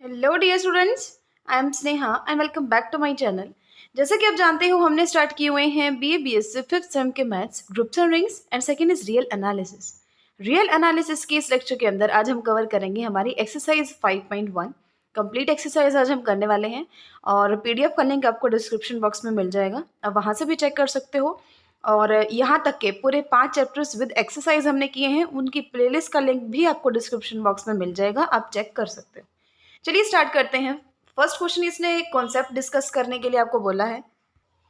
Hello dear students, I am Sneha and welcome back to my channel. जैसे कि आप जानते हो हमने स्टार्ट किए हुए हैं बीए बीएससी फिफ्थ सेम के maths groups and rings and second is real analysis. Real analysis के इस लेक्चर के अंदर आज हम कवर करेंगे हमारी एक्सरसाइज 5.1 कंप्लीट एक्सरसाइज आज हम करने वाले हैं और पीडीएफ का लिंक आपको डिस्क्रिप्शन बॉक्स में मिल जाएगा, आप वहाँ से भी चेक कर सकते हो। और यहाँ तक के पूरे 5 चैप्टर्स विद एक्सरसाइज हमने किए हैं, उनकी प्लेलिस्ट का लिंक भी आपको डिस्क्रिप्शन बॉक्स में मिल जाएगा, आप चेक कर सकते हो। चलिए स्टार्ट करते हैं। फर्स्ट क्वेश्चन इसने कॉन्सेप्ट डिस्कस करने के लिए आपको बोला है।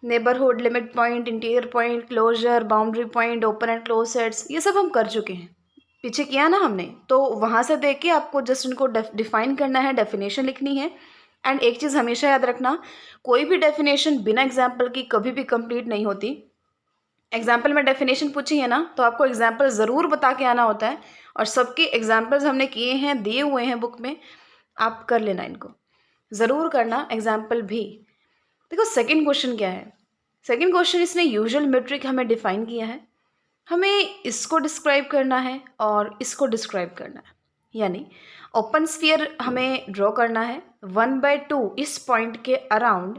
Neighbourhood, limit point, interior point, closure, boundary point, open and close sets, ये सब हम कर चुके हैं, पीछे किया ना हमने। तो वहाँ से देख के आपको जस्ट इनको डिफाइन करना है, डेफिनेशन लिखनी है। एंड एक चीज़ हमेशा याद रखना, कोई भी डेफिनेशन बिना एग्जाम्पल की कभी भी कंप्लीट नहीं होती। एग्जाम्पल में डेफिनेशन पूछी है ना, तो आपको एग्जाम्पल ज़रूर बता के आना होता है, और सबके एग्जाम्पल्स हमने किए हैं, दिए हुए हैं बुक में, आप कर लेना, इनको ज़रूर करना एग्जाम्पल भी। देखो सेकंड क्वेश्चन क्या है। सेकंड क्वेश्चन इसने यूजुअल मेट्रिक हमें डिफाइन किया है, हमें इसको डिस्क्राइब करना है और इसको डिस्क्राइब करना है। यानी ओपन स्फीयर हमें ड्रॉ करना है 1/2 इस पॉइंट के अराउंड,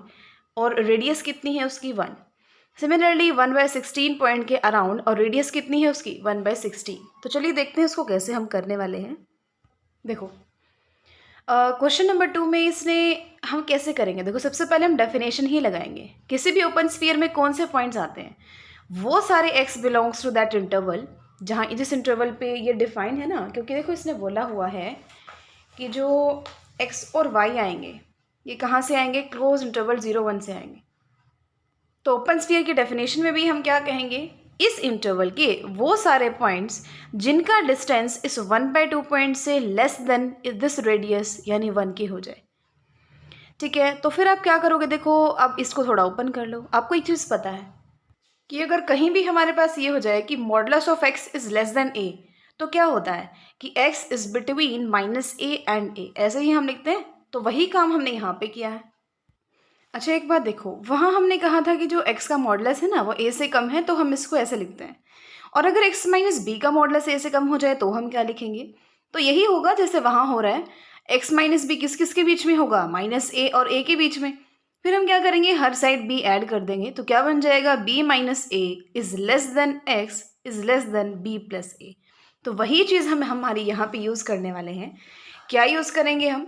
और रेडियस कितनी है उसकी 1। सिमिलरली 1/16 पॉइंट के अराउंड, और रेडियस कितनी है उसकी 1/16। तो चलिए देखते हैं उसको कैसे हम करने वाले हैं। देखो क्वेश्चन नंबर 2 में इसने हम कैसे करेंगे। देखो सबसे पहले हम डेफिनेशन ही लगाएंगे। किसी भी ओपन स्फीयर में कौन से पॉइंट्स आते हैं, वो सारे x belongs to that interval, जहाँ जिस इंटरवल पे ये डिफाइन है ना, क्योंकि देखो इसने बोला हुआ है कि जो x और y आएंगे ये कहाँ से आएंगे, क्लोज इंटरवल 0-1 से आएंगे। तो ओपन स्फीयर की डेफिनेशन में भी हम क्या कहेंगे, इस इंटरवल के वो सारे पॉइंट्स जिनका डिस्टेंस इस 1/2 पॉइंट से लेस देन दिस रेडियस यानी 1 की हो जाए। ठीक है, तो फिर आप क्या करोगे, देखो अब इसको थोड़ा ओपन कर लो। आपको एक चीज़ पता है कि अगर कहीं भी हमारे पास ये हो जाए कि modulus of x is less then a, तो क्या होता है कि x is between -a and a, ऐसे ही हम लिखते हैं। तो वही काम हमने यहाँ पे किया है। अच्छा एक बात देखो, वहाँ हमने कहा था कि जो x का मॉडुलस है ना वो a से कम है, तो हम इसको ऐसे लिखते हैं। और अगर x माइनस बी का मॉडुलस a से कम हो जाए तो हम क्या लिखेंगे, तो यही होगा जैसे वहाँ हो रहा है। x माइनस बी किस किस के बीच में होगा, -a और a के बीच में। फिर हम क्या करेंगे, हर साइड b ऐड कर देंगे, तो क्या बन जाएगा, b minus A is less then x is less then b plus a। तो वही चीज़ हम हमारी यहाँ पे यूज़ करने वाले हैं। क्या यूज़ करेंगे हम,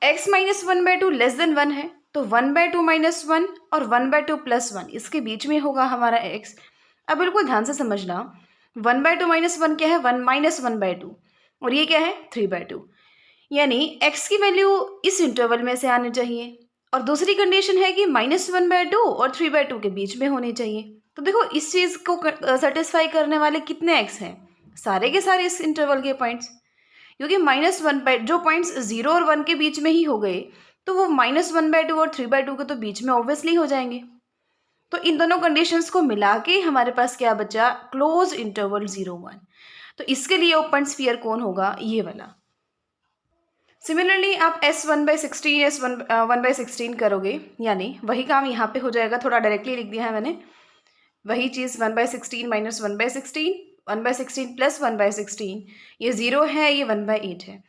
x माइनस 1/2 लेस देन 1 है, तो 1/2 माइनस 1 और 1/2 प्लस 1 इसके बीच में होगा हमारा x। अब बिल्कुल ध्यान से समझना, 1/2 माइनस 1 क्या है, 1 माइनस 1/2, और ये क्या है 3/2। यानी x की वैल्यू इस इंटरवल में से आनी चाहिए, और दूसरी कंडीशन है कि -1/2 और 3/2 के बीच में होनी चाहिए। तो देखो इस चीज़ को सेटिस्फाई करने वाले कितने x हैं, सारे के सारे इस इंटरवल के पॉइंट्स। क्योंकि -1 जो पॉइंट्स 0 और 1 के बीच में ही हो गए, तो वो -1/2 और 3/2 के तो बीच में ऑब्वियसली हो जाएंगे। तो इन दोनों कंडीशंस को मिला के हमारे पास क्या बचा, क्लोज इंटरवल 0-1। तो इसके लिए ओपन स्फीयर कौन होगा, ये वाला। सिमिलरली आप S1/16 1/16 करोगे, यानी वही काम यहाँ पे हो जाएगा, थोड़ा डायरेक्टली लिख दिया है मैंने। वही चीज़ 1/16 माइनस 1/16, 1/16 प्लस 1/16, ये 0 है, ये 1/8 है।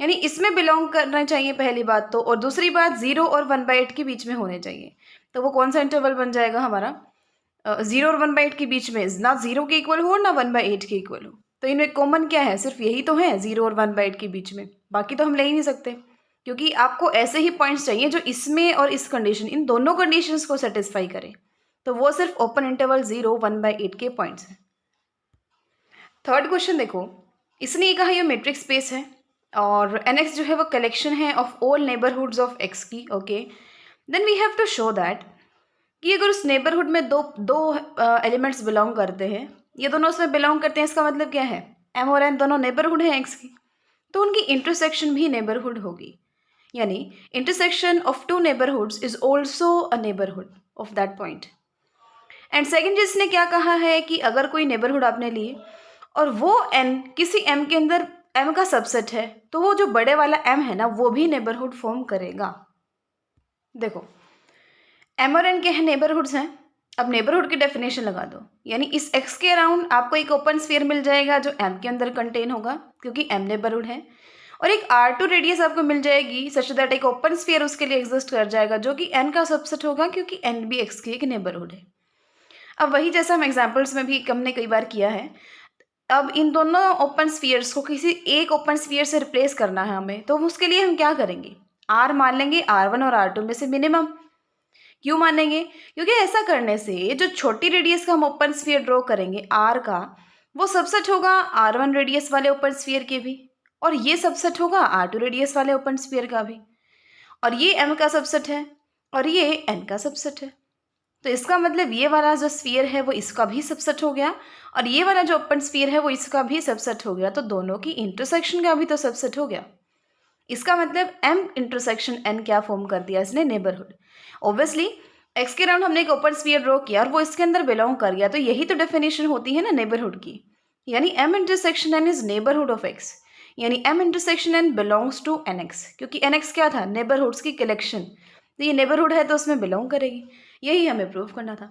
यानी इसमें बिलोंग करना चाहिए पहली बात तो, और दूसरी बात 0 और 1/8 के बीच में होने चाहिए। तो वो कौन सा इंटरवल बन जाएगा हमारा, 0 और 1/8 के बीच में, ना 0 के इक्वल हो और ना 1/8 के इक्वल हो। तो इनमें कॉमन क्या है, सिर्फ यही तो है 0 और 1/8 के बीच में, बाकी तो हम ले ही नहीं सकते। क्योंकि आपको ऐसे ही पॉइंट्स चाहिए जो इसमें और इस कंडीशन, इन दोनों कंडीशंस को सेटिस्फाई करें। तो वो सिर्फ ओपन इंटरवल 0 1/8 के पॉइंट्स हैं। थर्ड क्वेश्चन देखो, इसने ये कहा ये मैट्रिक्स स्पेस है, और NX जो है वो कलेक्शन है of all neighbourhoods of X की। Okay, then we have to show that कि अगर उस नेबरहुड में दो दो एलिमेंट्स बिलोंग करते हैं, ये दोनों उसमें बिलोंग करते हैं, इसका मतलब क्या है, M और N दोनों नेबरहुड हैं X की, तो उनकी इंटरसेक्शन भी नेबरहुड होगी। यानी intersection of two neighbourhoods is also a neighbourhood of that point. And second जिसने क्या कहा है कि अगर कोई नेबरहुड आपने ली और वो n किसी m के अंदर m का सबसेट है, तो वो जो बड़े वाला m है ना, वो भी नेबरहुड फॉर्म करेगा। देखो m और n के हैं नेबरहुड्स हैं। अब नेबरहुड की डेफिनेशन लगा दो, यानी इस x के अराउंड आपको एक ओपन स्फीयर मिल जाएगा जो m के अंदर कंटेन होगा, क्योंकि m नेबरहुड है। और एक R2 रेडियस आपको मिल जाएगी सच दैट एक ओपन स्फीयर उसके लिए एग्जिस्ट कर जाएगा जो कि n का सबसेट होगा, क्योंकि n भी x की एक नेबरहुड है। अब वही जैसा हम एग्जाम्पल्स में भी हमने कई बार किया है, अब इन दोनों ओपन स्फीयर्स को किसी एक ओपन स्फीयर से रिप्लेस करना है हमें, तो उसके लिए हम क्या करेंगे, R मान लेंगे R1 और R2 में से मिनिमम। क्यों मानेंगे? क्योंकि ऐसा करने से जो छोटी रेडियस का हम ओपन स्फीयर ड्रॉ करेंगे R का, वो सबसेट होगा R1 रेडियस वाले ओपन स्फीयर के भी, और ये सबसेट होगा R2 रेडियस वाले ओपन स्फीयर का भी, और ये M का सबसेट है और ये N का सबसेट है। तो इसका मतलब ये वाला जो स्फीयर है वो इसका भी सबसेट हो गया, और ये वाला जो ओपन स्फीयर है वो इसका भी सबसेट हो गया, तो दोनों की इंटरसेक्शन का भी तो सबसेट हो गया। इसका मतलब M इंटरसेक्शन N क्या फॉर्म कर दिया इसने, नेबरहुड। ऑब्वियसली x के राउंड हमने एक ओपन स्फीयर ड्रॉ किया और वो इसके अंदर बिलोंग कर गया, तो यही तो डेफिनेशन होती है ना नेबरहुड की, यानी M intersection N is neighbourhood of x, यानी M intersection N belongs to NX, क्योंकि NX क्या था, नेबरहुड्स की कलेक्शन, तो ये नेबरहुड है तो उसमें बिलोंग करेगी। यही हमें प्रूव करना था।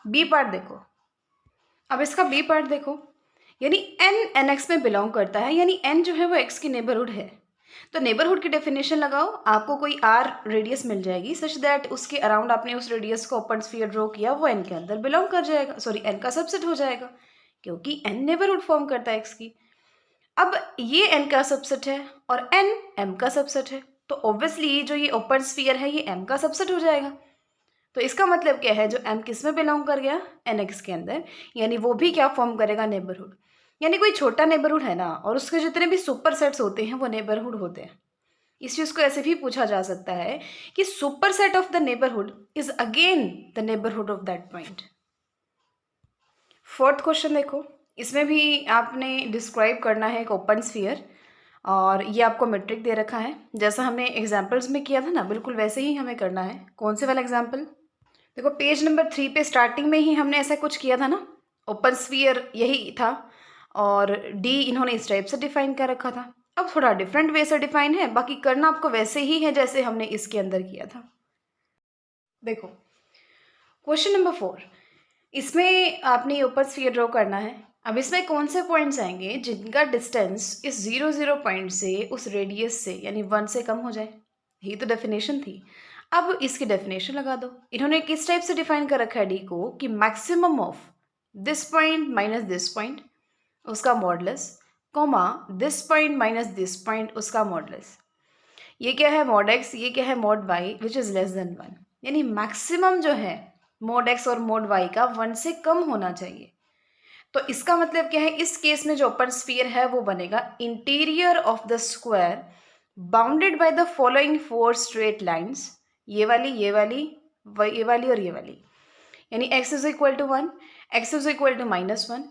बी पार्ट देखो, अब इसका बी पार्ट देखो, यानी N NX में बिलोंग करता है, यानी N जो है वो x की नेबरहुड है। तो नेबरहुड की डेफिनेशन लगाओ, आपको कोई R रेडियस मिल जाएगी सच दैट उसके अराउंड आपने उस रेडियस को ओपन स्फीयर ड्रॉ किया, वो N के अंदर बिलोंग कर जाएगा, सॉरी N का सबसेट हो जाएगा, क्योंकि N नेबरहुड फॉर्म करता है x की। अब ये N का सबसेट है और N M का सबसेट है, तो ऑब्वियसली जो ये ओपन स्फीयर है ये M का सबसेट हो जाएगा। तो इसका मतलब क्या है, जो M किस में बिलोंग कर गया, NX के अंदर, यानी वो भी क्या फॉर्म करेगा, नेबरहुड। यानी कोई छोटा नेबरहुड है ना, और उसके जितने भी सुपर सेट्स होते हैं वो नेबरहुड होते हैं। इस चीज़ को ऐसे भी पूछा जा सकता है कि super set of the neighbourhood is again the neighbourhood of that point. Fourth question देखो, इसमें भी आपने डिस्क्राइब करना है एक ओपन स्फीयर, और ये आपको मेट्रिक दे रखा है, जैसा हमने एग्जाम्पल्स में किया था ना, बिल्कुल वैसे ही हमें करना है। कौन से वाला एग्जाम्पल? देखो पेज नंबर 3 पे स्टार्टिंग में ही हमने ऐसा कुछ किया था ना, ओपन स्फीयर यही था, और डी इन्होंने इस टाइप से डिफाइन कर रखा था। अब थोड़ा डिफरेंट वे से डिफाइन है, बाकी करना आपको वैसे ही है जैसे हमने इसके अंदर किया था। देखो क्वेश्चन नंबर 4, इसमें आपने ओपन स्फीयर ड्रॉ करना है। अब इसमें कौन से पॉइंट्स आएंगे जिनका डिस्टेंस इस 0 पॉइंट से उस रेडियस से यानी 1 से कम हो जाए, यही तो डेफिनेशन थी। अब इसकी डेफिनेशन लगा दो। इन्होंने किस टाइप से डिफाइन कर रखा है डी को, कि maximum of this point minus this point उसका modulus, comma this point minus this point उसका मॉडुलस। ये क्या है, मॉड एक्स, ये क्या है, mod Y, which is less than 1, यानी मैक्सिमम जो है मॉड एक्स और मॉड वाई का 1 से कम होना चाहिए। तो इसका मतलब क्या है, इस केस में जो ओपन स्फीयर है वो बनेगा interior of the square bounded by the following 4 straight lines, ये वाली, ये वाली, ये वाली और ये वाली, यानी x is equal to 1, x is equal to -1,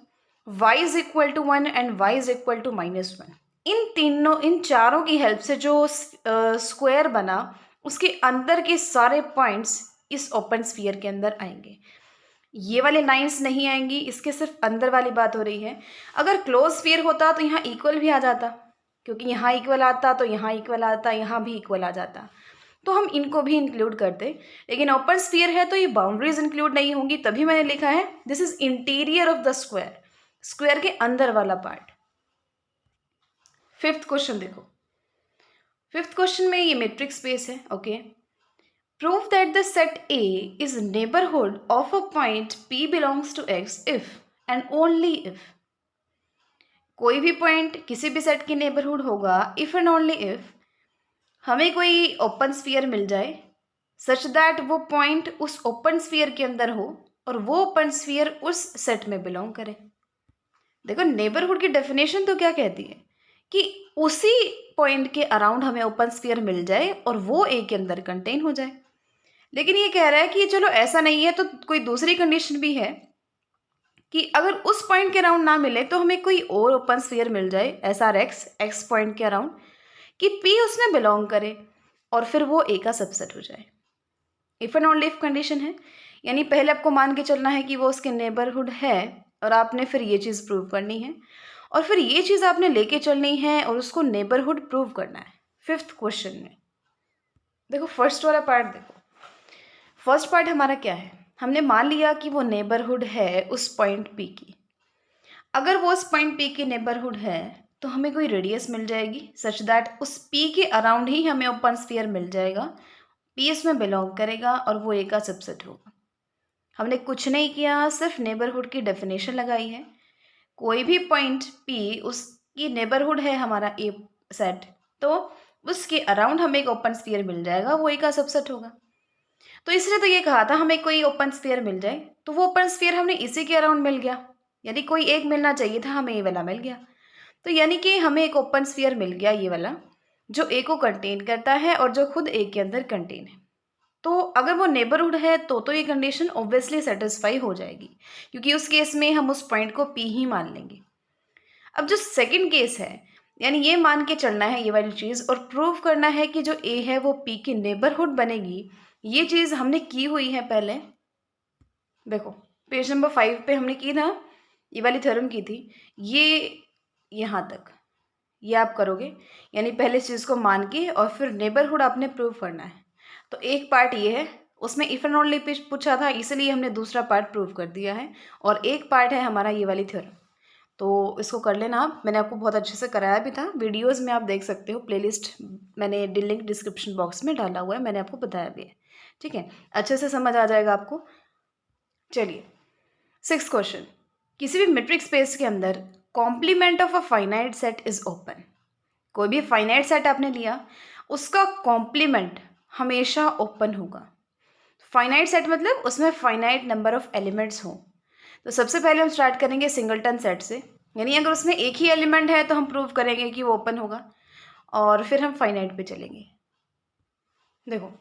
y is equal to 1 and y is equal to -1। इन चारों की हेल्प से जो स्क्वायर बना उसके अंदर के सारे पॉइंट्स इस ओपन स्फीयर के अंदर आएंगे। ये वाले लाइंस नहीं आएंगी, इसके सिर्फ अंदर वाली बात हो रही है। अगर क्लोज स्फीयर होता तो यहाँ इक्वल भी आ जाता, क्योंकि यहाँ इक्वल आता तो यहाँ इक्वल आता, यहाँ भी इक्वल आ जाता, तो हम इनको भी इंक्लूड करते। लेकिन ओपन स्फीयर है तो ये बाउंड्रीज इंक्लूड नहीं होंगी, तभी मैंने लिखा है this is interior of the square, square के अंदर वाला पार्ट। फिफ्थ क्वेश्चन देखो, फिफ्थ क्वेश्चन में ये मेट्रिक स्पेस है। Okay, prove that the set A is neighborhood of a point P belongs to X if and only if। कोई भी point किसी भी सेट की नेबरहुड होगा इफ एंड ओनली इफ हमें कोई ओपन स्फीयर मिल जाए सच दैट वो पॉइंट उस ओपन स्फीयर के अंदर हो और वो ओपन स्फीयर उस सेट में बिलोंग करे। देखो नेबरहुड की डेफिनेशन तो क्या कहती है कि उसी पॉइंट के अराउंड हमें ओपन स्फीयर मिल जाए और वो ए के अंदर कंटेन हो जाए। लेकिन ये कह रहा है कि चलो ऐसा नहीं है तो कोई दूसरी कंडीशन भी है कि अगर उस पॉइंट के अराउंड ना मिले तो हमें कोई और ओपन स्फीयर मिल जाए एस आर एक्स पॉइंट के अराउंड कि पी उसमें बिलोंग करे और फिर वो ए का सबसेट हो जाए। If and only if condition है, यानी पहले आपको मान के चलना है कि वो उसके नेबरहुड है और आपने फिर ये चीज़ प्रूव करनी है और फिर ये चीज़ आपने लेके चलनी है और उसको नेबरहुड प्रूव करना है। फिफ्थ क्वेश्चन में देखो फर्स्ट वाला पार्ट देखो, फर्स्ट पार्ट हमारा क्या है, हमने मान लिया कि वो नेबरहुड है उस पॉइंट पी की। अगर वो उस पॉइंट पी की नेबरहुड है तो हमें कोई रेडियस मिल जाएगी सच दैट उस पी के अराउंड ही हमें ओपन स्फीयर मिल जाएगा। पी इसमें बिलोंग करेगा और वो ए का सबसेट होगा। हमने कुछ नहीं किया, सिर्फ नेबरहुड की डेफिनेशन लगाई है। कोई भी पॉइंट पी उसकी नेबरहुड है हमारा ए सेट, तो उसके अराउंड हमें एक ओपन स्फीयर मिल जाएगा, वो ए का सबसेट होगा। तो इसलिए तो ये कहा था हमें कोई ओपन स्फीयर मिल जाए, तो वो ओपन स्फीयर हमने इसी के अराउंड मिल गया। यानी कोई एक मिलना चाहिए था, हमें ये वाला मिल गया। तो यानी कि हमें एक ओपन स्फीयर मिल गया ये वाला, जो ए को कंटेन करता है और जो खुद ए के अंदर कंटेन है। तो अगर वो नेबरहुड है तो ये कंडीशन ऑब्वियसली सेटिस्फाई हो जाएगी, क्योंकि उस केस में हम उस पॉइंट को पी ही मान लेंगे। अब जो सेकंड केस है, यानी ये मान के चलना है ये वाली चीज़ और प्रूव करना है कि जो ए है वो पी की नेबरहुड बनेगी। ये चीज़ हमने की हुई है पहले। देखो पेज नंबर 5 पे हमने की था, ये वाली थ्योरम की थी। ये यहाँ तक ये आप करोगे, यानी पहले इस चीज़ को मान के और फिर नेबरहुड आपने प्रूव करना है। तो एक पार्ट ये है, उसमें इफ एंड ओनली पूछा था, इसलिए हमने दूसरा पार्ट प्रूव कर दिया है। और एक पार्ट है हमारा ये वाली थ्योरम, तो इसको कर लेना आप। मैंने आपको बहुत अच्छे से कराया भी था, वीडियोस में आप देख सकते हो, प्लेलिस्ट मैंने लिंक डिस्क्रिप्शन बॉक्स में डाला हुआ है, मैंने आपको बताया भी है। ठीक है, अच्छे से समझ आ जाएगा आपको। चलिए 6th क्वेश्चन, किसी भी मेट्रिक स्पेस के अंदर complement of a finite set is open. कोई भी फाइनाइट सेट आपने लिया, उसका कॉम्प्लीमेंट हमेशा ओपन होगा। फाइनाइट सेट मतलब उसमें फाइनाइट नंबर ऑफ एलिमेंट्स हो। तो सबसे पहले हम स्टार्ट करेंगे सिंगलटन सेट से, यानी अगर उसमें एक ही एलिमेंट है तो हम प्रूव करेंगे कि वो ओपन होगा, और फिर हम फाइनाइट पे चलेंगे। देखो,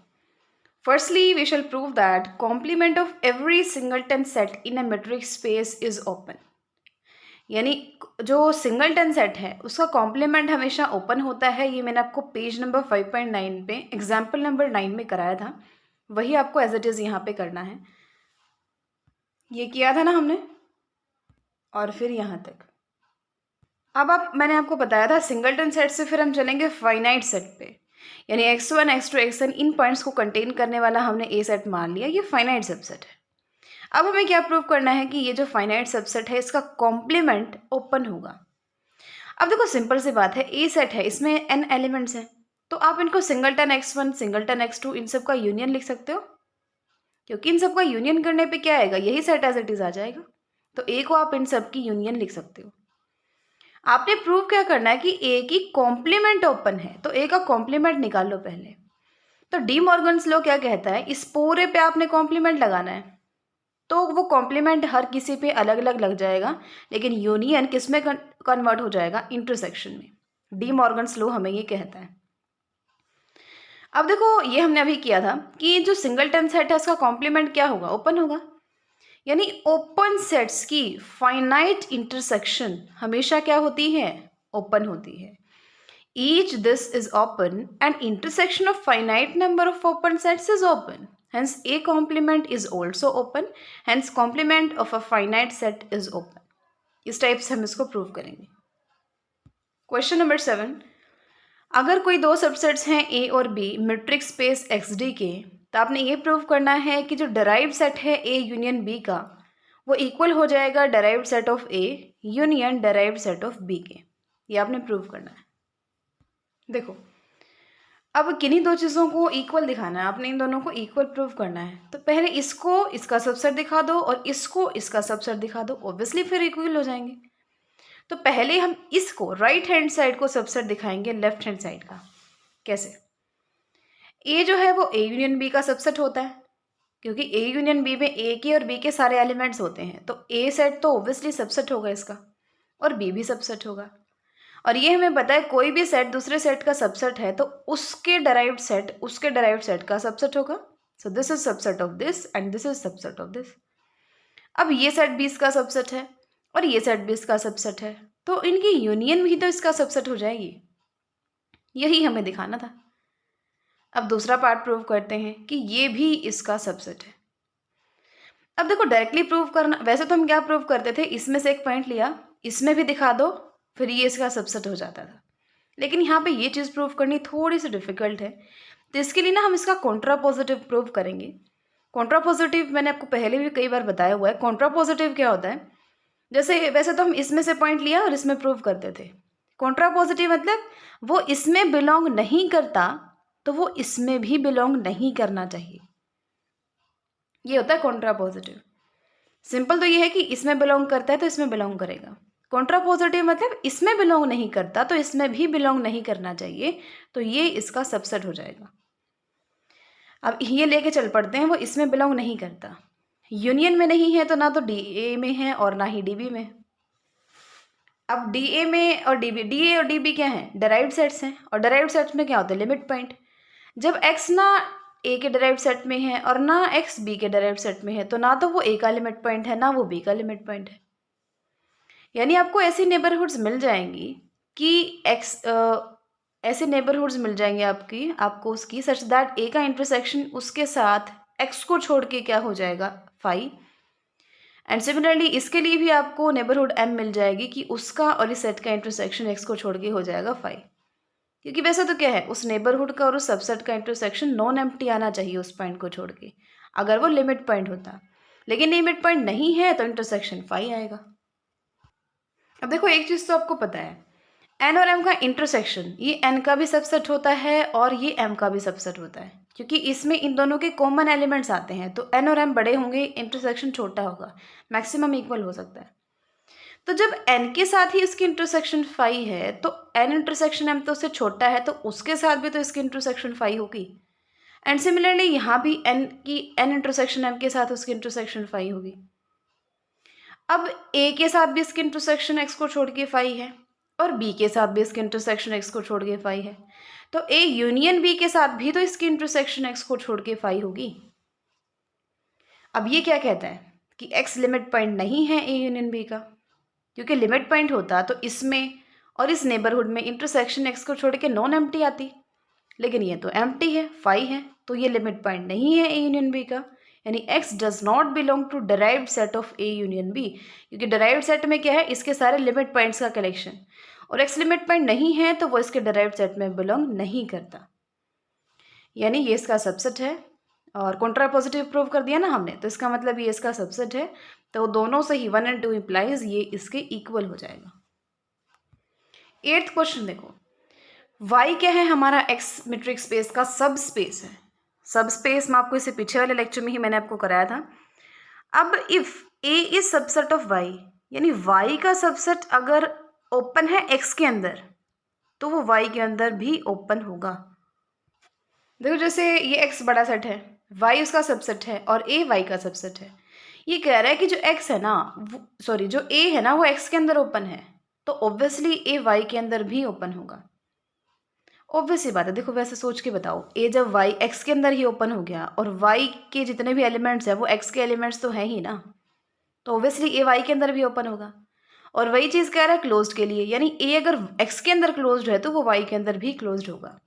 firstly we shall prove that complement of every singleton set in a metric space is open. यानी जो सिंगलटन सेट है उसका कॉम्प्लीमेंट हमेशा ओपन होता है। ये मैंने आपको पेज नंबर 5.9 पे एग्जाम्पल नंबर 9 में कराया था, वही आपको एज इट इज़ यहाँ पे करना है। ये किया था ना हमने, और फिर यहाँ तक। अब आप मैंने आपको बताया था सिंगलटन सेट से फिर हम चलेंगे फाइनाइट सेट पे, यानी x1 x2 xn इन पॉइंट्स को कंटेन करने वाला हमने ए सेट मान लिया, ये फाइनाइट सबसेट है। अब हमें क्या प्रूव करना है कि ये जो फाइनाइट सबसेट है इसका कॉम्प्लीमेंट ओपन होगा। अब देखो सिंपल सी बात है, ए सेट है, इसमें n एलिमेंट्स हैं, तो आप इनको सिंगलटन x1 सिंगलटन x2 इन सब का यूनियन लिख सकते हो, क्योंकि इन सब का यूनियन करने पे क्या आएगा, यही सेट एज इट इज आ जाएगा। तो ए को आप इन सब की यूनियन लिख सकते हो। आपने प्रूव क्या करना है कि ए की कॉम्प्लीमेंट ओपन है, तो ए का कॉम्प्लीमेंट निकाल लो पहले। तो डी मॉर्गन्स लॉ क्या कहता है, इस पूरे पे आपने कॉम्प्लीमेंट लगाना है, तो वो कॉम्प्लीमेंट हर किसी पे अलग अलग लग जाएगा, लेकिन यूनियन किस में कन्वर्ट हो जाएगा, इंटरसेक्शन में। डी मॉर्गन्स लॉ हमें ये कहता है। अब देखो ये हमने अभी किया था कि जो सिंगलटन सेट है उसका कॉम्प्लीमेंट क्या होगा, ओपन होगा। यानी ओपन सेट्स की फाइनाइट इंटरसेक्शन हमेशा क्या होती है, ओपन होती है। Each this is open and intersection of finite number of open sets is open, hence A complement is also open, hence complement of a finite set is open. इस type से हम इसको प्रूव करेंगे। Question number 7, अगर कोई दो subsets हैं A और B metric space X D के, तो आपने ये प्रूव करना है कि जो डराइव्ड सेट है ए यूनियन बी का, वो इक्वल हो जाएगा derived set of A union derived set of B के। ये आपने प्रूव करना है। देखो अब किन्हीं दो चीज़ों को इक्वल दिखाना है, आपने इन दोनों को इक्वल प्रूव करना है। तो पहले इसको इसका सबसेट दिखा दो और इसको इसका सबसेट दिखा दो, ऑब्वियसली फिर इक्वल हो जाएंगे। तो पहले हम इसको राइट हैंड साइड को सबसेट दिखाएंगे लेफ्ट हैंड साइड का। कैसे, ए जो है वो ए यूनियन बी का सबसेट होता है, क्योंकि ए यूनियन बी में ए के और बी के सारे एलिमेंट्स होते हैं, तो ए सेट तो ऑब्वियसली सबसेट होगा इसका, और बी भी सबसेट होगा। और ये हमें पता है कोई भी सेट दूसरे सेट का सबसेट है तो उसके डराइव्ड सेट का सबसेट होगा। So this is subset of this and this is subset of this. अब ये सेट भी इसका सबसेट है और ये सेट भी इसका सबसेट है, तो इनकी यूनियन भी तो इसका सबसेट हो जाएगी। यही हमें दिखाना था। अब दूसरा पार्ट प्रूव करते हैं कि ये भी इसका सबसेट है। अब देखो डायरेक्टली प्रूव करना, वैसे तो हम क्या प्रूव करते थे, इसमें से एक पॉइंट लिया, इसमें भी दिखा दो, फिर ये इसका सबसेट हो जाता था। लेकिन यहाँ पे ये चीज़ प्रूव करनी थोड़ी सी डिफिकल्ट है, तो इसके लिए ना हम इसका कॉन्ट्रापोजिटिव प्रूव करेंगे। कॉन्ट्रापोजिटिव मैंने आपको पहले भी कई बार बताया हुआ है। कॉन्ट्रापोजिटिव क्या होता है, जैसे वैसे तो हम इसमें से पॉइंट लिया और इसमें प्रूव करते थे, कॉन्ट्रा पॉजिटिव मतलब वो इसमें बिलोंग नहीं करता तो वो इसमें भी बिलोंग नहीं करना चाहिए, ये होता है कॉन्ट्रा पॉजिटिव। सिंपल तो ये है कि इसमें बिलोंग करता है तो इसमें बिलोंग करेगा। कॉन्ट्रा पॉजिटिव मतलब इसमें बिलोंग नहीं करता तो इसमें भी बिलोंग नहीं करना चाहिए, तो ये इसका सबसेट हो जाएगा। अब ये लेके चल पड़ते हैं, वो इसमें बिलोंग नहीं करता, यूनियन में नहीं है तो ना तो डी ए में है और ना ही डी बी में। अब डी ए में और डी बी, डी ए और डी बी क्या है, डेराइव्ड सेट्स हैं, और डेराइव्ड सेट्स में क्या होता है, लिमिट पॉइंट। जब एक्स ना ए के डेराइव्ड सेट में है और ना एक्स बी के डेराइव्ड सेट में है तो ना तो वो ए का लिमिट पॉइंट है ना वो बी का लिमिट पॉइंट है। यानी आपको ऐसी नेबरहुड्स मिल जाएंगी कि एक्स ऐसे नेबरहुड्स मिल जाएंगे आपको उसकी सच दैट ए का इंटरसेक्शन उसके साथ एक्स को छोड़ के क्या हो जाएगा, फाई। एंड सिमिलरली इसके लिए भी आपको नेबरहुड एम मिल जाएगी कि उसका और इस सेट का इंटरसेक्शन एक्स को छोड़ के हो जाएगा फाई। क्योंकि वैसे तो क्या है, उस नेबरहुड का और उस सबसेट का इंटरसेक्शन नॉन एम्प्टी आना चाहिए उस पॉइंट को छोड़ के, अगर वो लिमिट पॉइंट होता। लेकिन लिमिट पॉइंट नहीं है तो इंटरसेक्शन फाई आएगा। अब देखो एक चीज़ तो आपको पता है, एन और एम का इंटरसेक्शन ये एन का भी सबसेट होता है और ये एम का भी सबसेट होता है, क्योंकि इसमें इन दोनों के कॉमन एलिमेंट्स आते हैं। तो एन और एम बड़े होंगे, इंटरसेक्शन छोटा होगा, मैक्सिमम इक्वल हो सकता है। तो जब एन के साथ ही इसकी इंटरसेक्शन फाई है तो एन इंटरसेक्शन एम तो उससे छोटा है, तो उसके साथ भी तो इसकी इंटरसेक्शन फाई होगी। एंड सिमिलरली यहाँ भी एन इंटरसेक्शन एम के साथ उसकी इंटरसेक्शन फाई होगी। अब ए के साथ भी इसकी इंटरसेक्शन एक्स को छोड़ के फाई है और बी के साथ भी इसकी इंटरसेक्शन एक्स को छोड़ के फाई है, तो ए यूनियन बी के साथ भी तो इसकी इंटरसेक्शन एक्स को छोड़ के फाई होगी। अब ये क्या कहता है कि एक्स लिमिट पॉइंट नहीं है ए यूनियन बी का, क्योंकि लिमिट पॉइंट होता तो इसमें और इस नेबरहुड में इंटरसेक्शन एक्स को छोड़ के नॉन एम्प्टी आती, लेकिन ये तो एम्प्टी है, फाई है, तो ये लिमिट पॉइंट नहीं है ए यूनियन बी का। यानी x does not belong to derived set of A union B, क्योंकि डिराइव्ड सेट में क्या है, इसके सारे लिमिट पॉइंट्स का कलेक्शन, और x लिमिट पॉइंट नहीं है तो वो इसके डिराइव्ड सेट में बिलोंग नहीं करता। यानी ये इसका सबसेट है, और कॉन्ट्रा पॉजिटिव प्रूव कर दिया ना हमने, तो इसका मतलब ये इसका सबसेट है, तो दोनों से ही 1 और 2 इम्प्लाइज ये इसके इक्वल हो जाएगा। 8th क्वेश्चन देखो, y क्या है, हमारा x मेट्रिक स्पेस का सब स्पेस है। सब स्पेस मैं आपको इसे पीछे वाले लेक्चर में ही मैंने आपको कराया था। अब if a is subset of y, यानी y का सबसेट अगर ओपन है x के अंदर तो वो y के अंदर भी ओपन होगा। देखो जैसे ये x बड़ा सेट है, y उसका सबसेट है और a y का सबसेट है। ये कह रहा है कि जो x है ना, जो a है ना वो x के अंदर ओपन है, तो ऑब्वियसली a y के अंदर भी ओपन होगा। ऑब्वियस सी बात है, देखो वैसे सोच के बताओ, ए जब वाई एक्स के अंदर ही ओपन हो गया और वाई के जितने भी एलिमेंट्स हैं वो एक्स के एलिमेंट्स तो हैं ही ना, तो ऑब्वियसली ए वाई के अंदर भी ओपन होगा। और वही चीज़ कह रहा है क्लोज्ड के लिए, यानी ए अगर एक्स के अंदर क्लोज्ड है तो वो वाई के अंदर भी क्लोज्ड होगा।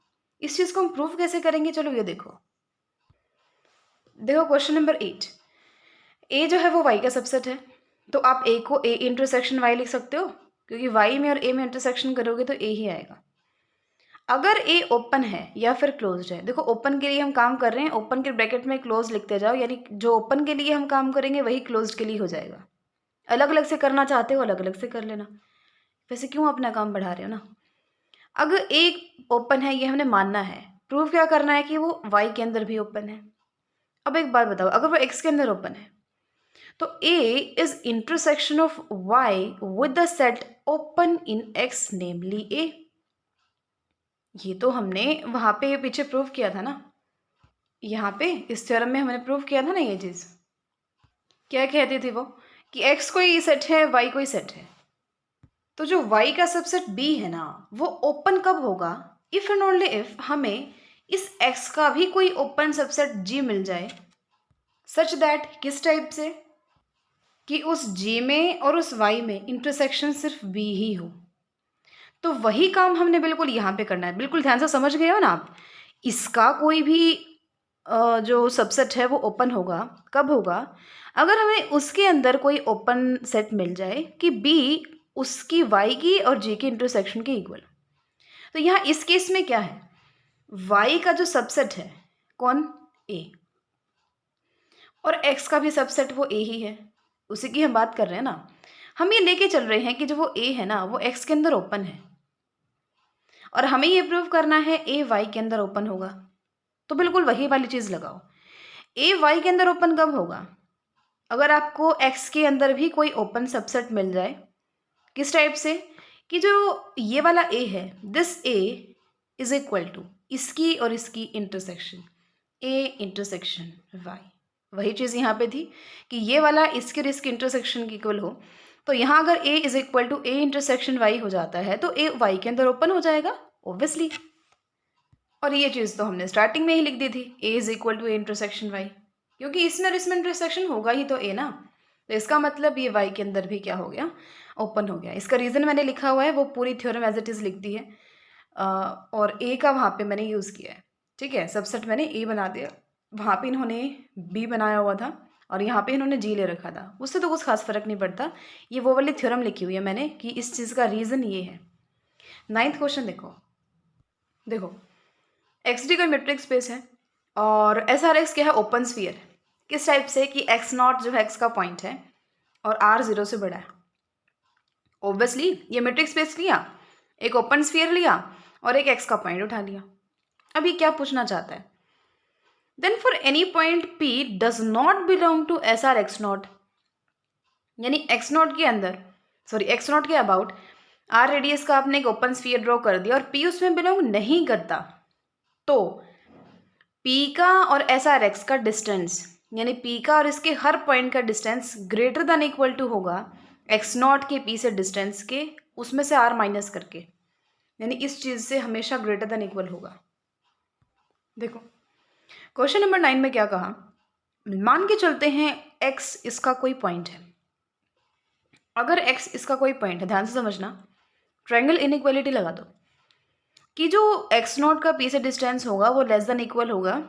इस चीज़ को हम प्रूव कैसे करेंगे, चलो ये देखो क्वेश्चन नंबर 8, ए जो है वो वाई का सबसेट है, तो आप ए को ए इंटरसेक्शन वाई लिख सकते हो, क्योंकि वाई में और ए में इंटरसेक्शन करोगे तो ए ही आएगा। अगर ए ओपन है या फिर क्लोज्ड है, देखो ओपन के लिए हम काम कर रहे हैं, ओपन के ब्रैकेट में क्लोज लिखते जाओ, यानी जो ओपन के लिए हम काम करेंगे वही क्लोज्ड के लिए हो जाएगा। अलग अलग से करना चाहते हो अलग अलग से कर लेना, वैसे क्यों अपना काम बढ़ा रहे हो ना। अगर ए ओपन है ये हमने मानना है, प्रूव क्या करना है कि वो वाई के अंदर भी ओपन है। अब एक बात बताओ, अगर वो एक्स के अंदर ओपन है तो A is intersection of Y with the set open in X namely A. ये तो हमने वहाँ पे पीछे प्रूव किया था ना, यहाँ पे इस थ्योरम में हमने प्रूव किया था ना। ये चीज़ क्या कहती थी वो, कि x कोई सेट है y कोई सेट है, तो जो y का सबसेट b है ना वो ओपन कब होगा, इफ़ एंड ओनली इफ हमें इस x का भी कोई ओपन सबसेट g मिल जाए, सच दैट किस टाइप से, कि उस g में और उस y में इंटरसेक्शन सिर्फ b ही हो। तो वही काम हमने बिल्कुल यहाँ पे करना है, बिल्कुल ध्यान से समझ गए हो ना आप। इसका कोई भी जो सबसेट है वो ओपन होगा, कब होगा, अगर हमें उसके अंदर कोई ओपन सेट मिल जाए कि बी उसकी वाई की और जी की इंटरसेक्शन के इक्वल। तो यहाँ इस केस में क्या है, वाई का जो सबसेट है कौन, ए, और एक्स का भी सबसेट वो ए ही है, उसी की हम बात कर रहे हैं ना। हम ये लेके चल रहे हैं कि जो वो ए है ना वो एक्स के अंदर ओपन है, और हमें ये प्रूव करना है ए वाई के अंदर ओपन होगा, तो बिल्कुल वही वाली चीज़ लगाओ। ए वाई के अंदर ओपन कब होगा? अगर आपको एक्स के अंदर भी कोई ओपन सबसेट मिल जाए। किस टाइप से? कि जो ये वाला ए है, this A is equal to इसकी और इसकी इंटरसेक्शन, ए इंटरसेक्शन वाई। वही चीज़ यहाँ पे थी कि ये वाला इसके और इसके इंटरसेक्शन की इक्वल हो, तो यहाँ अगर A is equal to A intersection Y हो जाता है तो ए वाई के अंदर ओपन हो जाएगा ऑब्वियसली। और ये चीज़ तो हमने स्टार्टिंग में ही लिख दी थी, A is equal to A intersection Y, क्योंकि इसमें और इसमें इंटरसेक्शन होगा ही तो ए ना, तो इसका मतलब ये वाई के अंदर भी क्या हो गया? ओपन हो गया। इसका रीज़न मैंने लिखा हुआ है, वो पूरी थ्योरम एज इट इज़ लिख दी है, और ए का वहाँ पे मैंने यूज़ किया है। ठीक है, सबसेट मैंने ए बना दिया, वहाँ पे इन्होंने बी बनाया हुआ था और यहाँ पे इन्होंने जी ले रखा था, उससे तो कुछ खास फर्क नहीं पड़ता। ये वो वाली थ्योरम लिखी हुई है मैंने कि इस चीज़ का रीज़न ये है। 9th क्वेश्चन देखो, देखो एक्स डी का मेट्रिक स्पेस है और एस आर एक्स क्या है? Open sphere. किस टाइप से? कि एक्स नॉट जो है एक्स का पॉइंट है और आर 0 से बड़ा है। ऑब्वियसली ये मेट्रिक स्पेस लिया, एक ओपन स्फीयर लिया और एक एक्स का पॉइंट उठा लिया। अब ये क्या पूछना चाहता है? Then for any point P does not belong to S R X naught, यानी एक्स नॉट के अंदर, सॉरी एक्स नॉट के अबाउट आर रेडियस का आपने एक ओपन स्फीयर ड्रॉ कर दिया और पी उसमें बिलोंग नहीं करता, तो पी का और एस आर एक्स का डिस्टेंस, यानी पी का और इसके हर पॉइंट का distance greater than equal to होगा एक्स नॉट के पी से डिस्टेंस के, उसमें से आर माइनस करके, यानी इस चीज़ से हमेशा ग्रेटर देन इक्वल होगा। देखो क्वेश्चन नंबर 9 में क्या कहा? मान के चलते हैं एक्स इसका कोई पॉइंट है। अगर एक्स इसका कोई पॉइंट है, ध्यान से समझना, ट्रायंगल इनइक्वालिटी लगा दो कि जो एक्स नॉट का पी से डिस्टेंस होगा वो लेस देन इक्वल होगा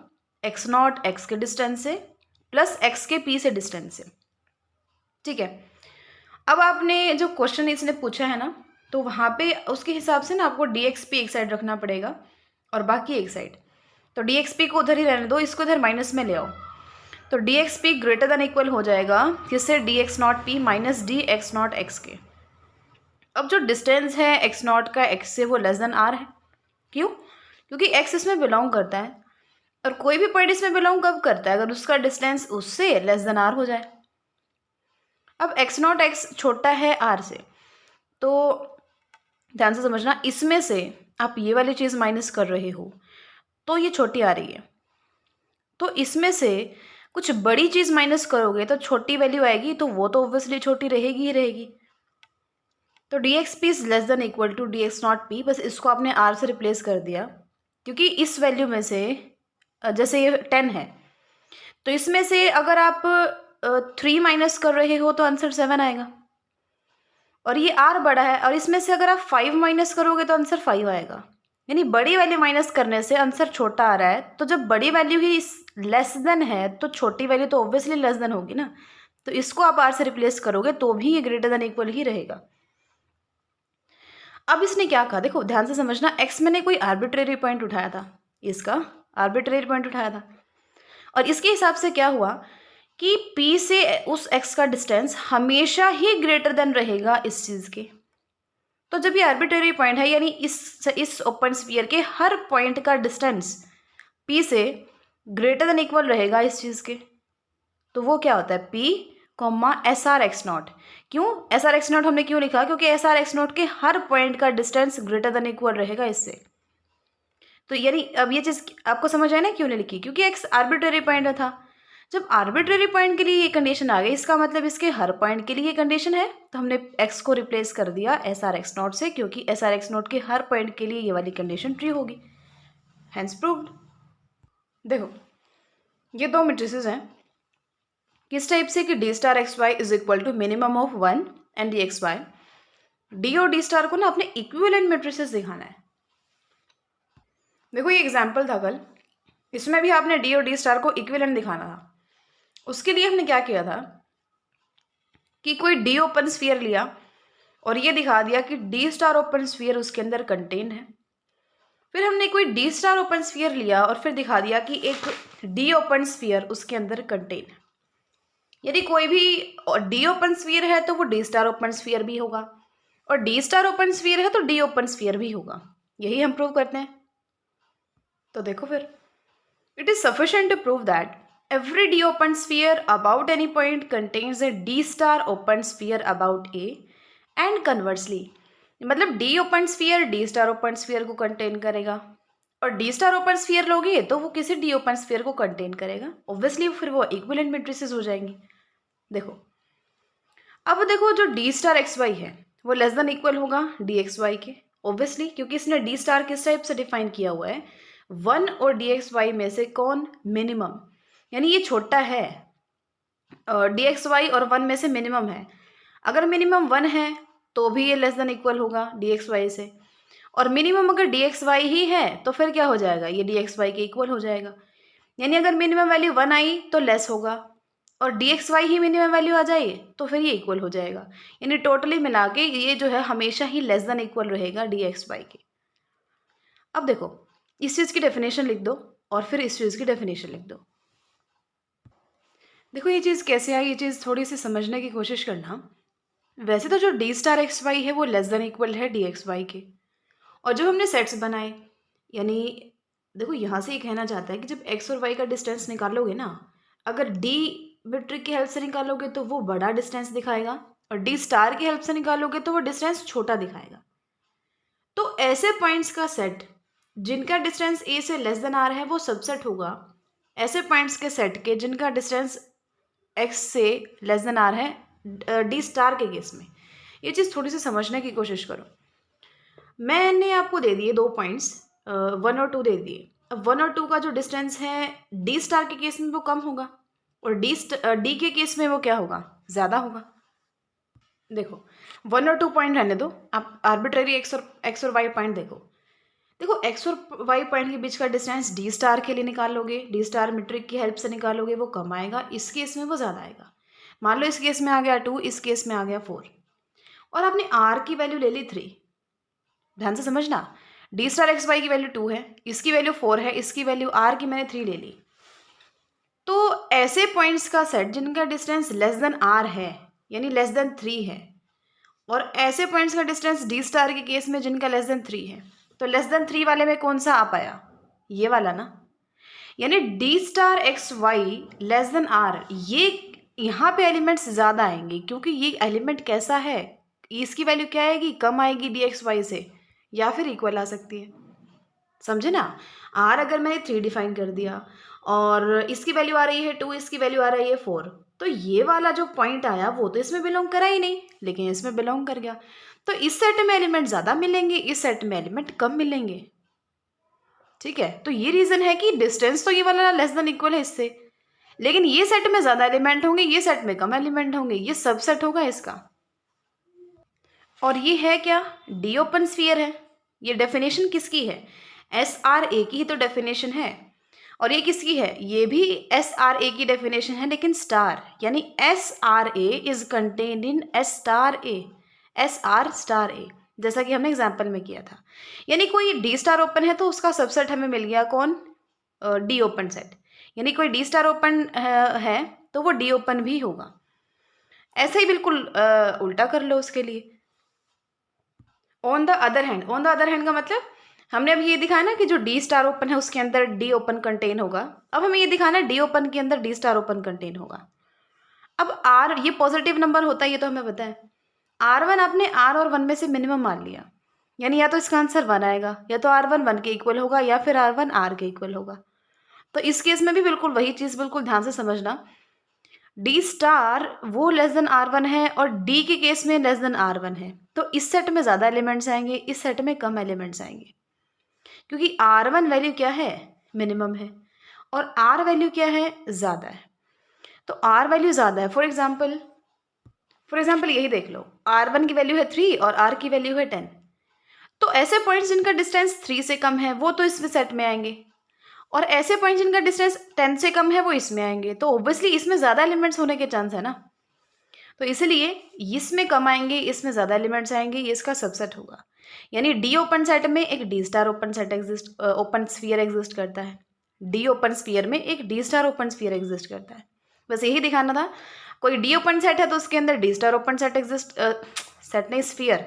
एक्स नॉट एक्स के डिस्टेंस से प्लस एक्स के पी से डिस्टेंस से। ठीक है, अब आपने जो क्वेश्चन इसने पूछा है ना, तो वहाँ पे उसके हिसाब से ना आपको डी एक्स पी एक साइड रखना पड़ेगा और बाकी एक साइड, तो डी एक्स पी को उधर ही रहने दो, इसको इधर माइनस में ले आओ, तो D X P greater than equal हो जाएगा किससे? D X naught P minus D X not x के। अब जो डिस्टेंस है एक्स नॉट का एक्स से वो लेस देन आर है। क्यों? क्योंकि एक्स इसमें बिलोंग करता है और कोई भी पॉइंट इसमें बिलोंग कब करता है? अगर उसका डिस्टेंस उससे लेस देन आर हो जाए। अब एक्स नॉट एक्स छोटा है आर से, तो ध्यान से समझना, इसमें से आप ये वाली चीज़ माइनस कर रहे हो तो ये छोटी आ रही है, तो इसमें से कुछ बड़ी चीज़ माइनस करोगे तो छोटी वैल्यू आएगी, तो वो तो ऑब्वियसली छोटी रहेगी ही रहेगी। तो D X P is less than equal to D X naught P, बस इसको आपने आर से रिप्लेस कर दिया, क्योंकि इस वैल्यू में से जैसे ये 10 है, तो इसमें से अगर आप 3 माइनस कर रहे हो तो आंसर 7 आएगा, और ये आर बड़ा है और इसमें से अगर आप 5 माइनस करोगे तो आंसर 5 आएगा, यानी बड़ी वैल्यू माइनस करने से आंसर छोटा आ रहा है। तो जब बड़ी वैल्यू ही लेस देन है तो छोटी वैल्यू तो ऑब्वियसली लेस देन होगी ना, तो इसको आप आर से रिप्लेस करोगे तो भी ये ग्रेटर देन इक्वल ही रहेगा। अब इसने क्या कहा? देखो ध्यान से समझना, एक्स मैंने कोई आर्बिट्रेरी पॉइंट उठाया था, इसका आर्बिट्रेरी पॉइंट उठाया था, और इसके हिसाब से क्या हुआ कि P से उस x का डिस्टेंस हमेशा ही ग्रेटर देन रहेगा इस चीज़ के। तो जब ये आर्बिट्रेरी पॉइंट है, यानी इस ओपन स्फीयर के हर पॉइंट का डिस्टेंस P से ग्रेटर देन इक्वल रहेगा इस चीज़ के, तो वो क्या होता है? P comma S R X not. क्यों एस आर एक्स नॉट हमने क्यों लिखा? क्योंकि एस आर एक्स नॉट के हर पॉइंट का डिस्टेंस ग्रेटर देन इक्वल रहेगा इससे। तो यानी अब ये चीज़ आपको समझ आए ना क्यों नहीं लिखी? क्योंकि एक्स आर्बिट्रेरी पॉइंट था। जब आर्बिट्रेरी पॉइंट के लिए ये कंडीशन आ गई, इसका मतलब इसके हर पॉइंट के लिए ये कंडीशन है, तो हमने एक्स को रिप्लेस कर दिया एस आर एक्स नॉट से, क्योंकि एस आर एक्स नॉट के हर पॉइंट के लिए ये वाली कंडीशन ट्रू होगी। Hence proved. देखो ये दो मैट्रिसेस हैं, किस टाइप से? कि D star X Y is equal to minimum of 1 and D X Y. D और डी स्टार को ना अपने इक्विवेलेंट मैट्रिसेस दिखाना है। देखो ये एग्जाम्पल था कल, इसमें भी आपने डी और डी स्टार को इक्विवेलेंट दिखाना था। उसके लिए हमने क्या किया था कि कोई डी ओपन स्फीयर लिया और ये दिखा दिया कि डी स्टार ओपन स्फीयर उसके अंदर कंटेन है। फिर हमने कोई डी स्टार ओपन स्फीयर लिया और फिर दिखा दिया कि एक डी ओपन स्फीयर उसके अंदर कंटेन है। यदि कोई भी डी ओपन स्फीयर है तो वो डी स्टार ओपन स्फीयर भी होगा, और डी स्टार ओपन स्फीयर है तो डी ओपन स्फीयर भी होगा। यही हम प्रूव करते हैं। तो देखो फिर, it is sufficient to prove that every d open sphere about any point contains a d star open sphere about a and conversely, मतलब d open sphere d star open sphere को contain करेगा और d star open sphere लोगे तो वो किसी d open sphere को contain करेगा। ऑब्वियसली फिर वो इक्विवेलेंट मैट्रिसेस हो जाएंगी। देखो, अब देखो जो d स्टार एक्स वाई है वो लेस देन इक्वल होगा डी एक्स वाई के, ऑब्वियसली, क्योंकि इसने d स्टार किस टाइप से डिफाइन किया हुआ है, 1 और डी एक्स वाई में से कौन मिनिमम, यानी ये छोटा है, डी एक्स वाई और 1 में से मिनिमम है। अगर मिनिमम 1 है तो भी ये लेस देन इक्वल होगा डी एक्स वाई से, और मिनिमम अगर डी एक्स वाई ही है तो फिर क्या हो जाएगा, ये डी एक्स वाई के इक्वल हो जाएगा। यानी अगर मिनिमम वैल्यू 1 आई तो लेस होगा, और डी एक्स वाई ही मिनिमम वैल्यू आ जाए तो फिर ये इक्वल हो जाएगा। यानी टोटली मिला के ये जो है हमेशा ही लेस देन इक्वल रहेगा डी एक्स वाई के। अब देखो, इस चीज़ की डेफिनेशन लिख दो और फिर इस चीज़ की डेफिनेशन लिख दो। देखो ये चीज़ कैसे आई, ये चीज़ थोड़ी सी समझने की कोशिश करना। वैसे तो जो डी स्टार एक्स वाई है वो लेस देन इक्वल है डी एक्स वाई के, और जब हमने सेट्स बनाए, यानी देखो यहाँ से ये कहना चाहता है कि जब एक्स और वाई का डिस्टेंस निकालोगे ना, अगर डी मैट्रिक की हेल्प से निकालोगे तो वो बड़ा डिस्टेंस दिखाएगा, और डी स्टार की हेल्प से निकालोगे तो वो डिस्टेंस छोटा दिखाएगा। तो ऐसे पॉइंट्स का सेट जिनका डिस्टेंस ए से लेस देन आर है वो सबसेट होगा ऐसे पॉइंट्स के सेट के जिनका डिस्टेंस एक्स से लेस देन आर है डी स्टार के केस में। ये चीज़ थोड़ी सी समझने की कोशिश करो। मैंने आपको दे दिए 2 पॉइंट्स, 1 और 2 दे दिए। अब 1 और 2 का जो डिस्टेंस है डी स्टार के केस में वो कम होगा, और डी के केस में वो क्या होगा, ज़्यादा होगा। देखो 1 और 2 पॉइंट रहने दो, आप आर्बिट्ररी एक्स और वाई पॉइंट देखो। देखो एक्स और वाई पॉइंट के बीच का डिस्टेंस डी स्टार के लिए निकालोगे, डी स्टार मैट्रिक की हेल्प से निकालोगे, वो कम आएगा, इस केस में वो ज़्यादा आएगा। मान लो इस केस में आ गया 2, इस केस में आ गया 4, और आपने आर की वैल्यू ले ली 3। ध्यान से समझना, डी स्टार एक्स वाई की वैल्यू 2 है, इसकी वैल्यू 4 है, इसकी वैल्यू आर की मैंने 3 ले ली। तो ऐसे पॉइंट्स का सेट जिनका डिस्टेंस लेस देन आर है, यानी लेस देन 3 है, और ऐसे पॉइंट्स का डिस्टेंस डी स्टार के केस में जिनका लेस देन 3 है, तो लेस देन 3 वाले में कौन सा आ पाया, ये वाला ना। यानी D star X Y less than R, ये यहाँ पे एलिमेंट्स ज़्यादा आएंगे, क्योंकि ये एलिमेंट कैसा है, इसकी वैल्यू क्या आएगी, कम आएगी डी एक्स वाई से, या फिर इक्वल आ सकती है। समझे ना, आर अगर मैंने 3 डिफाइन कर दिया और इसकी वैल्यू आ रही है 2, इसकी वैल्यू आ रही है 4, तो ये वाला जो पॉइंट आया वो तो इसमें बिलोंग करा ही नहीं, लेकिन इसमें बिलोंग कर गया। तो इस सेट में एलिमेंट ज़्यादा मिलेंगे, इस सेट में एलिमेंट कम मिलेंगे। ठीक है, तो ये रीज़न है कि डिस्टेंस तो ये वाला लेस देन इक्वल है इससे, लेकिन ये सेट में ज़्यादा एलिमेंट होंगे, ये सेट में कम एलिमेंट होंगे, ये सबसेट होगा इसका। और ये है क्या, डी ओपन स्फीयर है। ये डेफिनेशन किसकी है, एस आर ए की ही तो डेफिनेशन है। और ये किसकी है, ये भी एस आर ए की डेफिनेशन है, लेकिन स्टार, यानी S R A is contained in S star A, S R star A, जैसा कि हमने एग्जाम्पल में किया था। यानी कोई डी स्टार ओपन है तो उसका सबसेट हमें मिल गया कौन, डी ओपन सेट। यानी कोई डी स्टार ओपन है तो वो डी ओपन भी होगा। ऐसे ही बिल्कुल उल्टा कर लो उसके लिए। On the other hand, on the other hand का मतलब हमने अब ये दिखाया ना कि जो डी स्टार ओपन है उसके अंदर डी ओपन कंटेन होगा। अब हमें ये दिखाना है डी ओपन के अंदर डी स्टार ओपन कंटेन होगा। अब आर ये पॉजिटिव नंबर होता है, ये तो हमें पता है। R1 आपने R और 1 में से मिनिमम मान लिया, यानी या तो इसका आंसर 1 आएगा, या तो R1 1 के इक्वल होगा, या फिर R1 R के इक्वल होगा। तो इस केस में भी बिल्कुल वही चीज़, बिल्कुल ध्यान से समझना, डी स्टार वो लेस देन R1 है और डी के केस में लेस देन R1 है, तो इस सेट में ज़्यादा एलिमेंट्स आएंगे, इस सेट में कम एलिमेंट्स आएंगे, क्योंकि R1 वैल्यू क्या है, मिनिमम है, और R वैल्यू क्या है, ज़्यादा है। तो R वैल्यू ज़्यादा है, फॉर एग्जाम्पल यही देख लो, R1 की वैल्यू है 3 और R की वैल्यू है 10, तो ऐसे पॉइंट्स जिनका डिस्टेंस 3 से कम है वो तो इस सेट में आएंगे, और ऐसे पॉइंट जिनका डिस्टेंस 10 से कम है वो इसमें आएंगे। तो ऑब्वियसली इसमें ज़्यादा एलिमेंट्स होने के चांस है ना, तो इसलिए इसमें कम आएंगे, इसमें ज़्यादा एलिमेंट्स आएंगे, ये इसका सबसेट होगा। यानी डी ओपन सेट में एक D star open set open sphere exist करता है, डी ओपन स्फीयर में एक D star open sphere exist करता है। बस यही दिखाना था। कोई डी ओपन सेट है तो उसके अंदर D star open set exist, set नहीं स्फीयर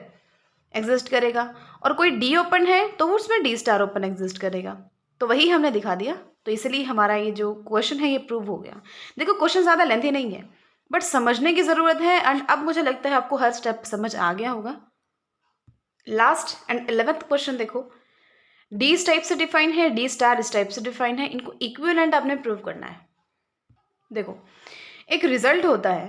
एग्जिस्ट करेगा, और कोई डी ओपन है तो वो उसमें डी स्टार ओपन एग्जिस्ट करेगा। तो वही हमने दिखा दिया, तो इसलिए हमारा ये जो क्वेश्चन है ये प्रूव हो गया। देखो क्वेश्चन ज़्यादा लेंथी नहीं है, बट समझने की ज़रूरत है। एंड अब मुझे लगता है आपको हर स्टेप समझ आ गया होगा। लास्ट एंड 11th क्वेश्चन देखो, डी इस टाइप से डिफाइन है, डी स्टार इस टाइप से डिफाइन है, इनको इक्विवेलेंट आपने प्रूव करना है। देखो एक रिजल्ट होता है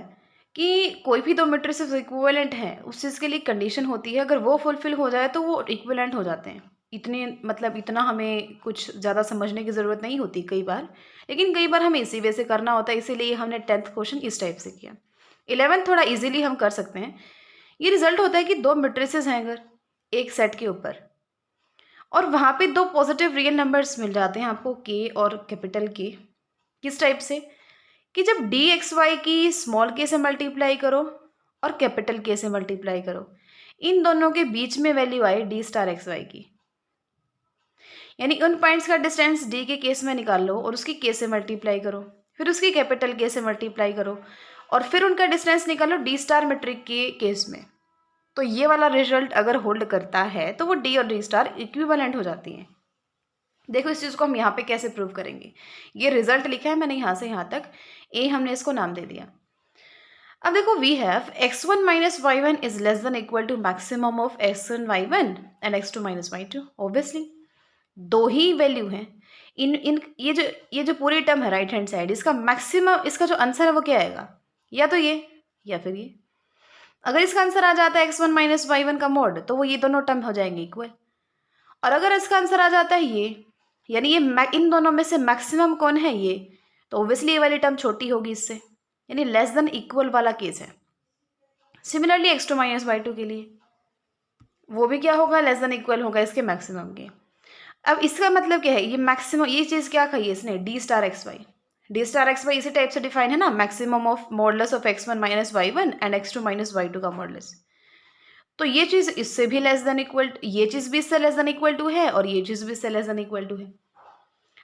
कि कोई भी दो मैट्रिसेस इक्विवेलेंट हैं, उस चीज़ के लिए कंडीशन होती है, अगर वो फुलफिल हो जाए तो वो इक्विवेलेंट हो जाते हैं। इतने मतलब इतना हमें कुछ ज़्यादा समझने की ज़रूरत नहीं होती कई बार, लेकिन कई बार हमें इसी वे से करना होता है, इसीलिए हमने 10th क्वेश्चन इस टाइप से किया। 11th थोड़ा इजीली हम कर सकते हैं। ये रिजल्ट होता है कि दो मैट्रिसेस हैं अगर एक सेट के ऊपर, और वहाँ पे दो पॉजिटिव रियल नंबर्स मिल जाते हैं आपको, के और कैपिटल के। किस टाइप से कि जब डी एक्स वाई की स्मॉल के से मल्टीप्लाई करो और कैपिटल के से मल्टीप्लाई करो, इन दोनों के बीच में वैल्यू आए डी स्टार एक्स वाई की, यानी उन पॉइंट्स का डिस्टेंस डी के केस में निकाल लो और उसकी के से मल्टीप्लाई करो, फिर उसकी कैपिटल के से मल्टीप्लाई करो और फिर उनका डिस्टेंस निकालो डी स्टार मैट्रिक के केस में। तो ये वाला रिजल्ट अगर होल्ड करता है तो वो डी और डी स्टार इक्विवेलेंट हो जाती हैं। देखो इस चीज़ को हम यहाँ पे कैसे प्रूव करेंगे। ये रिजल्ट लिखा है मैंने यहाँ से यहाँ तक, ए हमने इसको नाम दे दिया। अब देखो we have x1 minus Y one is less than equal to maximum of x1 y1 and x2 minus y2। Obviously दो ही वैल्यू हैं। इन ये जो पूरी टर्म है राइट हैंड साइड, इसका मैक्सिमम, इसका जो आंसर है वो क्या आएगा, या तो ये या फिर ये। अगर इसका आंसर आ जाता है x1 माइनस वाई वन का मोड, तो वो ये दोनों टर्म हो जाएंगे इक्वल। और अगर इसका आंसर आ जाता है ये, यानी ये इन दोनों में से मैक्सिमम कौन है ये, तो ऑब्वियसली ये वाली टर्म छोटी होगी इससे, यानी लेस देन इक्वल वाला केस है। Similarly x2 minus Y two के लिए वो भी क्या होगा, लेस देन इक्वल होगा इसके मैक्सिमम के। अब इसका मतलब क्या है, ये मैक्सिमम, ये चीज़ क्या कही है इसने, D star X Y. D star X Y इसी टाइप से डिफाइन है ना, maximum of modulus of x1 minus Y one and x2 minus Y two का मॉडुलस। तो ये चीज़ इससे भी लेस देन इक्वल, ये चीज़ भी इससे लेस देन इक्वल टू है और ये चीज़ भी इससे लेस देन इक्वल टू है।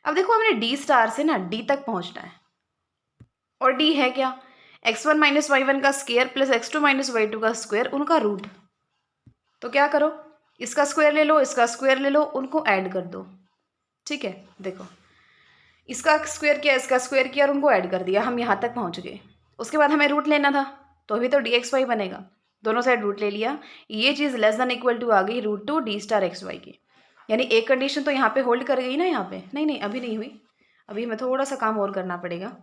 अब देखो हमने डी स्टार से ना डी तक पहुंचना है, और डी है क्या, x1 माइनस वाई वन का square plus x2 minus Y two का स्क्वायर, उनका रूट। तो क्या करो, इसका स्क्वायर ले लो, इसका स्क्वायर ले लो, उनको ऐड कर दो। ठीक है, देखो इसका स्क्वायर किया, इसका स्क्वायर किया और उनको ऐड कर दिया, हम यहाँ तक पहुँच गए। उसके बाद हमें रूट लेना था, तो अभी तो डी एक्स वाई बनेगा, दोनों साइड रूट ले लिया, ये चीज़ लेस देन इक्वल टू आ गई root two D star X Y की। यानी एक कंडीशन तो यहाँ पे होल्ड कर गई ना, यहाँ पे नहीं अभी नहीं हुई, अभी हमें थोड़ा सा काम और करना पड़ेगा।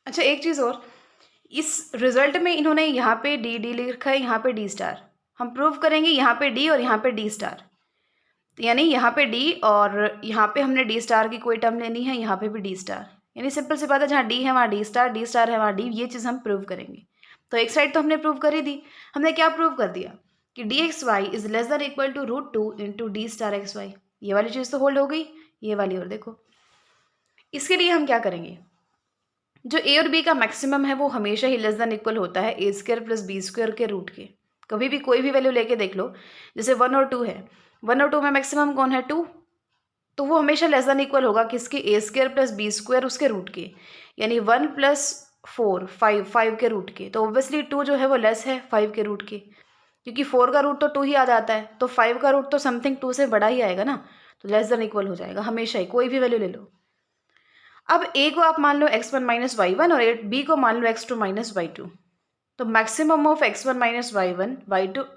अच्छा एक चीज़ और, इस रिजल्ट में इन्होंने यहाँ पे डी डी लिखा है, यहाँ पे डी स्टार। हम प्रूव करेंगे यहाँ पे डी और यहाँ पे डी स्टार, यानी यहाँ पे डी और यहाँ पे हमने डी स्टार की कोई टर्म लेनी है, यहाँ पे भी डी स्टार, यानी सिंपल सी बात है, जहाँ डी है वहाँ डी स्टार है वहाँ डी, ये चीज़ हम प्रूव करेंगे। तो एक साइड तो हमने प्रूव कर ही दी, हमने क्या प्रूव कर दिया कि D X Y is less than equal to root two into D star X Y. ये वाली चीज़ तो होल्ड हो गई, ये वाली और देखो। इसके लिए हम क्या करेंगे, जो ए और बी का मैक्सिमम है वो हमेशा ही लेस देन इक्वल होता है ए स्क्वायर प्लस बी स्क्वायर के रूट के। कभी भी कोई भी वैल्यू लेके देख लो, जैसे 1 और 2 है, 1 और 2 में मैक्सिमम कौन है, 2, तो वो हमेशा लेस देन इक्वल होगा किसके, ए स्क्वायर प्लस बी स्क्वायर उसके रूट के, यानी 1 प्लस 4 5 के रूट के। तो ऑब्वियसली 2 जो है वो लेस है 5 के रूट के, क्योंकि 4 का रूट तो 2 ही आ जाता है, तो 5 का रूट तो समथिंग 2 से बड़ा ही आएगा ना, तो लेस देन इक्वल हो जाएगा हमेशा ही, कोई भी वैल्यू ले लो। अब ए को आप मान लो x1 माइनस वाई वन और बी को मान लो x2 माइनस वाई टू। तो maximum of x1 minus Y one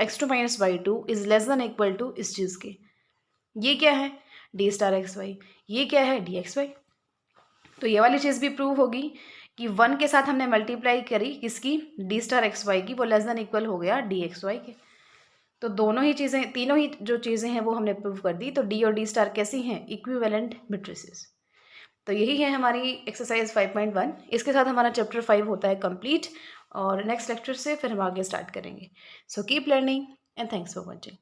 x2 minus Y two is less than equal to इस चीज़ के। ये क्या है, डी स्टार एक्स वाई, ये क्या है, डी एक्स वाई। तो ये वाली चीज़ भी प्रूव होगी कि 1 के साथ हमने मल्टीप्लाई करी किसकी, डी स्टार एक्स वाई की, वो लेस देन इक्वल हो गया डी एक्स वाई के। तो दोनों ही चीज़ें, तीनों ही जो चीज़ें हैं वो हमने प्रूव कर दी। तो डी और डी स्टार कैसी हैं, इक्विवेलेंट मैट्रिसेस। तो यही है हमारी एक्सरसाइज 5.1। इसके साथ हमारा चैप्टर 5 होता है कंप्लीट, और नेक्स्ट लेक्चर से फिर हम आगे स्टार्ट करेंगे। So keep learning and thanks for watching.